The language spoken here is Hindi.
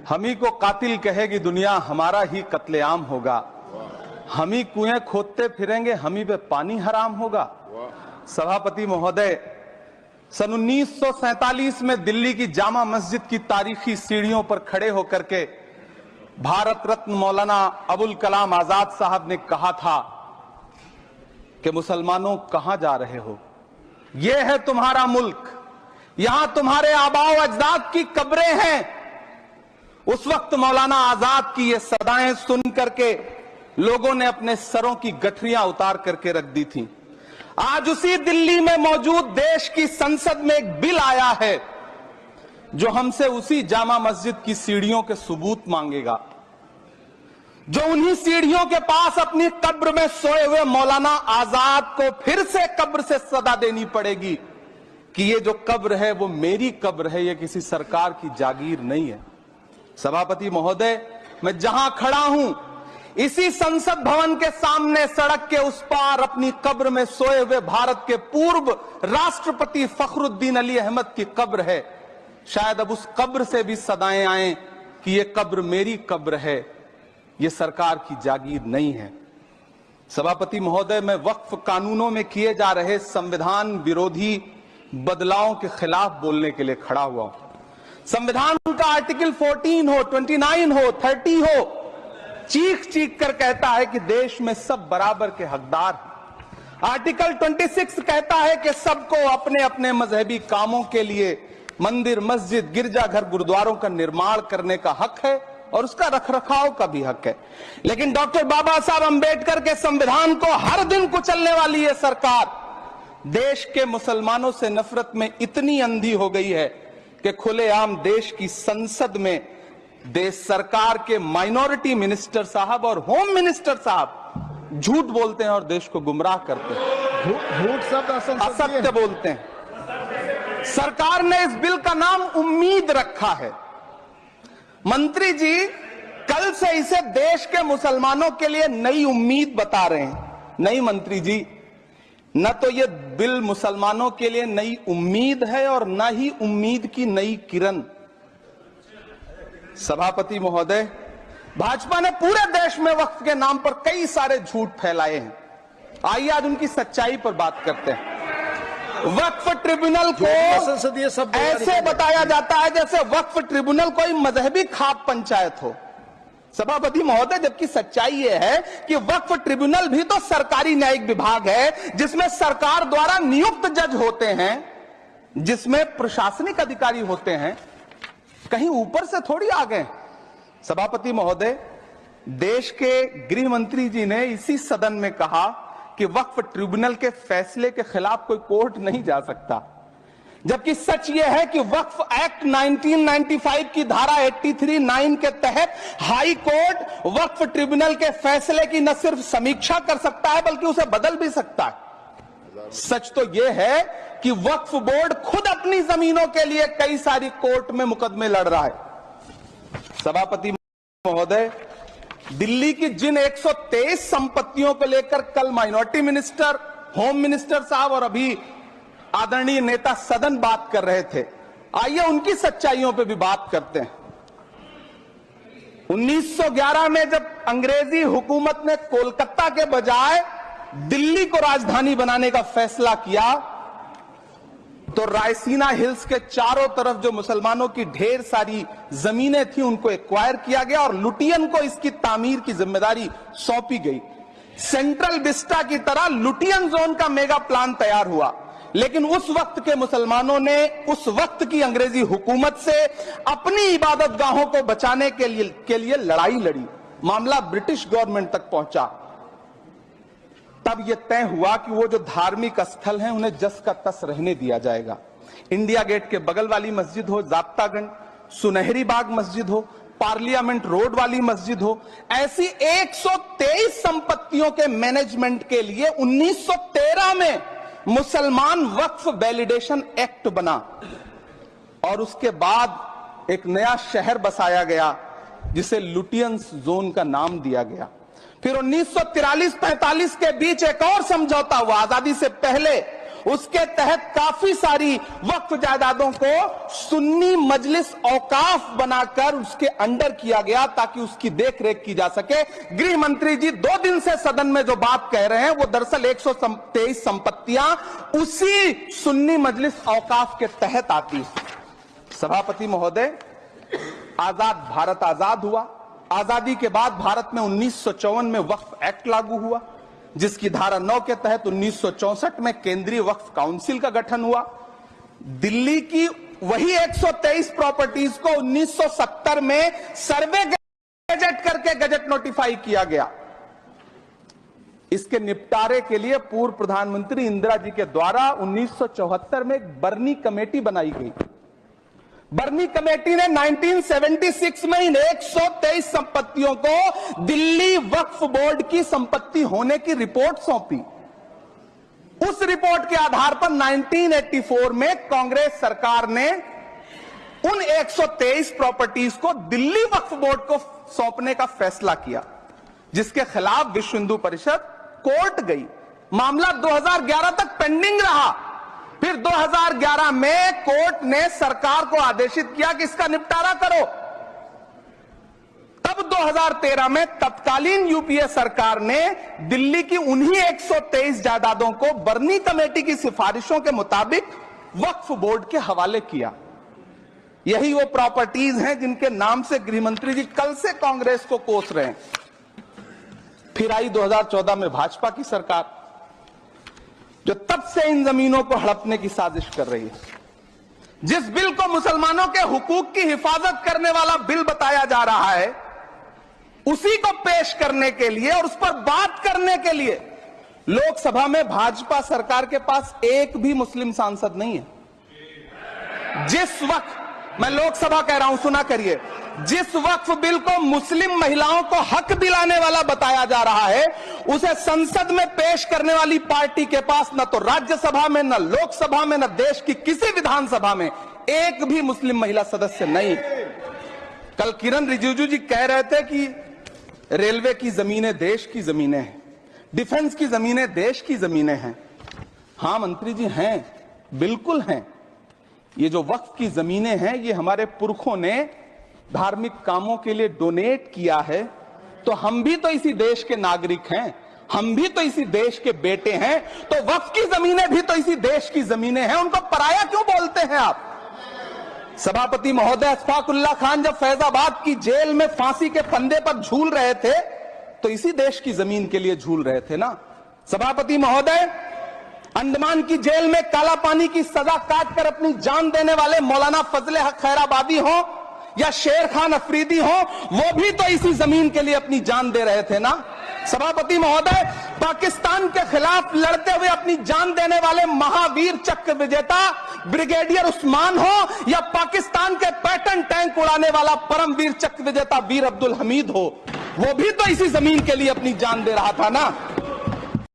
हम ही को कातिल कहेगी दुनिया, हमारा ही कत्लेआम होगा। हम ही कुएं खोदते फिरेंगे, हम ही पे पानी हराम होगा। सभापति महोदय, सन 1947 में दिल्ली की जामा मस्जिद की तारीखी सीढ़ियों पर खड़े होकर के भारत रत्न मौलाना अबुल कलाम आजाद साहब ने कहा था कि मुसलमानों कहां जा रहे हो, यह है तुम्हारा मुल्क, यहां तुम्हारे आबाओ अजदाद की कब्रें हैं। उस वक्त मौलाना आजाद की ये सदाएं सुन करके लोगों ने अपने सरों की गठरियां उतार करके रख दी थी। आज उसी दिल्ली में मौजूद देश की संसद में एक बिल आया है जो हमसे उसी जामा मस्जिद की सीढ़ियों के सबूत मांगेगा, जो उन्हीं सीढ़ियों के पास अपनी कब्र में सोए हुए मौलाना आजाद को फिर से कब्र से सदा देनी पड़ेगी कि ये जो कब्र है वो मेरी कब्र है, ये किसी सरकार की जागीर नहीं है। सभापति महोदय, मैं जहां खड़ा हूं इसी संसद भवन के सामने सड़क के उस पार अपनी कब्र में सोए हुए भारत के पूर्व राष्ट्रपति फखरुद्दीन अली अहमद की कब्र है। शायद अब उस कब्र से भी सदाएं आए कि ये कब्र मेरी कब्र है, ये सरकार की जागीर नहीं है। सभापति महोदय, मैं वक्फ कानूनों में किए जा रहे संविधान विरोधी बदलावों के खिलाफ बोलने के लिए खड़ा हुआ हूं। संविधान का आर्टिकल 14 हो, 29 हो, 30 हो, चीख चीख कर कहता है कि देश में सब बराबर के हकदार हैं। आर्टिकल 26 कहता है कि सबको अपने अपने मजहबी कामों के लिए मंदिर, मस्जिद, गिरजाघर, गुरुद्वारों का निर्माण करने का हक है और उसका रखरखाव का भी हक है। लेकिन डॉक्टर बाबा साहब अंबेडकर के संविधान को हर दिन कुचलने वाली ये सरकार देश के मुसलमानों से नफरत में इतनी अंधी हो गई है कि खुलेआम देश की संसद में देश सरकार के माइनॉरिटी मिनिस्टर साहब और होम मिनिस्टर साहब झूठ बोलते हैं और देश को गुमराह करते हैं, झूठ शब्द असत्य बोलते हैं। सरकार ने इस बिल का नाम उम्मीद रखा है। मंत्री जी कल से इसे देश के मुसलमानों के लिए नई उम्मीद बता रहे हैं। नहीं मंत्री जी, न तो ये बिल मुसलमानों के लिए नई उम्मीद है और न ही उम्मीद की नई किरण। सभापति महोदय, भाजपा ने पूरे देश में वक्फ के नाम पर कई सारे झूठ फैलाए हैं। आइए आज उनकी सच्चाई पर बात करते हैं। वक्फ ट्रिब्यूनल को ऐसे बताया जाता है जैसे वक्फ ट्रिब्यूनल कोई मजहबी खाप पंचायत हो। सभापति महोदय, जबकि सच्चाई यह है कि वक्फ ट्रिब्यूनल भी तो सरकारी न्यायिक विभाग है जिसमें सरकार द्वारा नियुक्त जज होते हैं, जिसमें प्रशासनिक अधिकारी होते हैं, कहीं ऊपर से थोड़ी आ गए। सभापति महोदय, देश के गृह मंत्री जी ने इसी सदन में कहा कि वक्फ ट्रिब्यूनल के फैसले के खिलाफ कोई कोर्ट नहीं जा सकता, जबकि सच यह है कि वक्फ एक्ट 1995 की धारा 83(9) के तहत हाई कोर्ट वक्फ ट्रिब्यूनल के फैसले की न सिर्फ समीक्षा कर सकता है बल्कि उसे बदल भी सकता है। सच तो यह है कि वक्फ बोर्ड खुद अपनी जमीनों के लिए कई सारी कोर्ट में मुकदमे लड़ रहा है। सभापति महोदय, दिल्ली की जिन 123 संपत्तियों को लेकर कल माइनॉरिटी मिनिस्टर, होम मिनिस्टर साहब और अभी आदरणीय नेता सदन बात कर रहे थे, आइए उनकी सच्चाइयों पे भी बात करते हैं। 1911 में जब अंग्रेजी हुकूमत ने कोलकाता के बजाय दिल्ली को राजधानी बनाने का फैसला किया तो रायसीना हिल्स के चारों तरफ जो मुसलमानों की ढेर सारी जमीनें थी उनको एक्वायर किया गया और लुटियन को इसकी तामीर की जिम्मेदारी सौंपी गई। सेंट्रल विस्टा की तरह लुटियन जोन का मेगा प्लान तैयार हुआ, लेकिन उस वक्त के मुसलमानों ने उस वक्त की अंग्रेजी हुकूमत से अपनी इबादत गाहों को बचाने के लिए लड़ाई लड़ी। मामला ब्रिटिश गवर्नमेंट तक पहुंचा। तब यह तय हुआ कि वो जो धार्मिक स्थल हैं उन्हें जस का तस रहने दिया जाएगा। इंडिया गेट के बगल वाली मस्जिद हो, जाब्तागंज, सुनहरी बाग मस्जिद हो, पार्लियामेंट रोड वाली मस्जिद हो, ऐसी 123 संपत्तियों के मैनेजमेंट के लिए 1913 में मुसलमान वक्फ वैलिडेशन एक्ट बना और उसके बाद एक नया शहर बसाया गया जिसे लुटियंस जोन का नाम दिया गया। फिर 1943-45 के बीच एक और समझौता हुआ आजादी से पहले उसके तहत काफी सारी वक्फ जायदादों को सुन्नी मजलिस औकाफ बनाकर उसके अंडर किया गया ताकि उसकी देखरेख की जा सके। गृह मंत्री जी 2 दिन से सदन में जो बात कह रहे हैं वो दरअसल 123 संपत्तियां उसी सुन्नी मजलिस औकाफ के तहत आती है। सभापति महोदय, आजाद भारत आजाद हुआ। आजादी के बाद भारत में 1954 में वक्फ एक्ट लागू हुआ, जिसकी धारा 9 के तहत 1964 में केंद्रीय वक्फ काउंसिल का गठन हुआ। दिल्ली की वही 123 प्रॉपर्टीज को 1970 में सर्वे गजट करके गजट नोटिफाई किया गया। इसके निपटारे के लिए पूर्व प्रधानमंत्री इंदिरा जी के द्वारा 1974 में एक बर्नी कमेटी बनाई गई। बर्नी कमेटी ने 1976 में इन 123 संपत्तियों को दिल्ली वक्फ बोर्ड की संपत्ति होने की रिपोर्ट सौंपी। उस रिपोर्ट के आधार पर 1984 में कांग्रेस सरकार ने उन 123 प्रॉपर्टीज को दिल्ली वक्फ बोर्ड को सौंपने का फैसला किया, जिसके खिलाफ विश्व हिंदू परिषद कोर्ट गई। मामला 2011 तक पेंडिंग रहा। फिर 2011 में कोर्ट ने सरकार को आदेशित किया कि इसका निपटारा करो। तब 2013 में तत्कालीन यूपीए सरकार ने दिल्ली की उन्हीं 123 जायदादों को बर्नी कमेटी की सिफारिशों के मुताबिक वक्फ बोर्ड के हवाले किया। यही वो प्रॉपर्टीज हैं जिनके नाम से गृहमंत्री जी कल से कांग्रेस को कोस रहे हैं। फिर आई 2014 में भाजपा की सरकार, जो तब से इन जमीनों को हड़पने की साजिश कर रही है। जिस बिल को मुसलमानों के हुकूक की हिफाजत करने वाला बिल बताया जा रहा है, उसी को पेश करने के लिए और उस पर बात करने के लिए लोकसभा में भाजपा सरकार के पास एक भी मुस्लिम सांसद नहीं है। जिस वक्त, मैं लोकसभा कह रहा हूं, सुना करिए, जिस वक्फ बिल को मुस्लिम महिलाओं को हक दिलाने वाला बताया जा रहा है, उसे संसद में पेश करने वाली पार्टी के पास न तो राज्यसभा में, न लोकसभा में, न देश की किसी विधानसभा में एक भी मुस्लिम महिला सदस्य नहीं। कल किरण रिजिजू जी कह रहे थे कि रेलवे की जमीनें देश की जमीनें हैं, डिफेंस की जमीनें देश की जमीनें हैं। हां मंत्री जी, हैं, बिल्कुल हैं। ये जो वक्फ की जमीनें हैं, ये हमारे पुरखों ने धार्मिक कामों के लिए डोनेट किया है। तो हम भी तो इसी देश के नागरिक हैं, हम भी तो इसी देश के बेटे हैं। तो वक्फ की जमीनें भी तो इसी देश की जमीनें हैं, उनको पराया क्यों बोलते हैं आप? सभापति महोदय, अशफाकुल्लाह खान जब फैजाबाद की जेल में फांसी के फंदे पर झूल रहे थे, तो इसी देश की जमीन के लिए झूल रहे थे ना। सभापति महोदय, अंडमान की जेल में काला पानी की सजा काटकर अपनी जान देने वाले मौलाना फजले हक खैराबादी हो या शेर खान अफरीदी हो, वो भी तो इसी जमीन के लिए अपनी जान दे रहे थे ना। सभापति महोदय, पाकिस्तान के खिलाफ लड़ते हुए अपनी जान देने वाले महावीर चक्र विजेता ब्रिगेडियर उस्मान हो या पाकिस्तान के पैटर्न टैंक उड़ाने वाला परमवीर चक्र विजेता वीर अब्दुल हमीद हो, वो भी तो इसी जमीन के लिए अपनी जान दे रहा था ना।